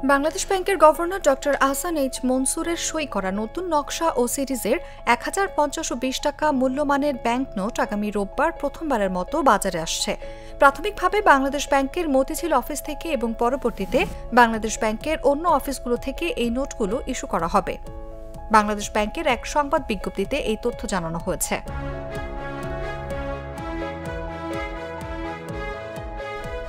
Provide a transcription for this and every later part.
বাংলাদেশ ব্যাংকের governor doctor Ahsan H মনসুরের সই করা নতুন নকশা ও সিরিজের ১,৫২০ টাকা মূল্যমানের ব্যাংক নোট আগামী রোববার প্রথমবারের মতো বাজারে আসছে। প্রাথমিকভাবে বাংলাদেশ ব্যাংকের মতিঝিল অফিস থেকে এবং পরবর্তীতে বাংলাদেশ ব্যাংকের অন্য অফিসগুলো থেকে এই নোটগুলো ইস্যু করা হবে। বাংলাদেশ ব্যাংকের এক সংবাদ বিজ্ঞপ্তিতে এই তথ্য জানানো হয়েছে।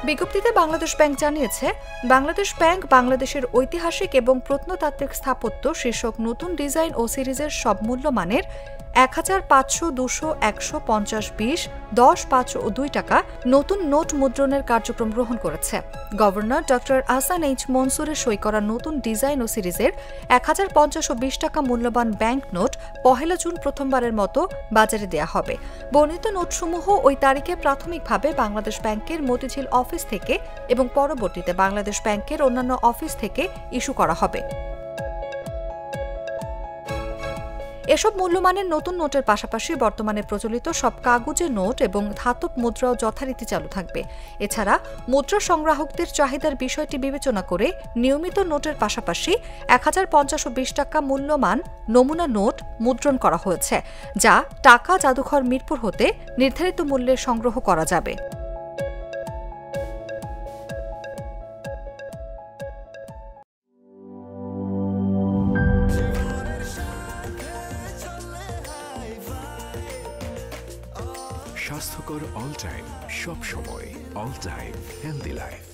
বিজ্ঞপ্তিতে বাংলাদেশ ব্যাংক জানিয়েছে, বাংলাদেশ ব্যাংক বাংলাদেশের ঐতিহাসিক এবং প্রত্নতাত্ত্বিক স্থাপত্য শীর্ষক নতুন ডিজাইন ও সিরিজের সব মূল্যমানের ১,৫০০, ২০০, ১০০, ৫০, ২০, ১০, ৫ ও ২ টাকা নতুন নোট মুদ্রণের কার্যক্রম গ্রহণ করেছে। গভর্নর ডক্টর আহসান এইচ মনসুরের সই করা নতুন ডিজাইন ও সিরিজের ১,৫২০ টাকা মূল্যবান ব্যাংক নোট ১ জুন প্রথমবারের মতো বাজারে দেয়া হবে। বর্ণিত নোটসমূহ ওই তারিখে প্রাথমিকভাবে বাংলাদেশ ব্যাংকের মতিঝিল অফিস থেকে এবং পরবর্তীতে বাংলাদেশ ব্যাংকের অন্যান্য অফিস থেকে ইস্যু করা হবে। এসব মূল্যমানের নতুন নোটের পাশাপাশি বর্তমানে প্রচলিত সব কাগজে নোট এবং ধাতব মুদ্রাও যথারীতি চালু থাকবে। এছাড়া মুদ্রা সংগ্রাহকদের চাহিদার বিষয়টি বিবেচনা করে নিয়মিত নোটের পাশাপাশি ১,৫২০ টাকা মূল্যমান নমুনা নোট মুদ্রণ করা হয়েছে, যা টাকা জাদুঘর মিরপুর হতে নির্ধারিত মূল্যে সংগ্রহ করা যাবে। স্বাস্থ্যকর অল টাইম, সব সময় অল টাইম হেলদি লাইফ।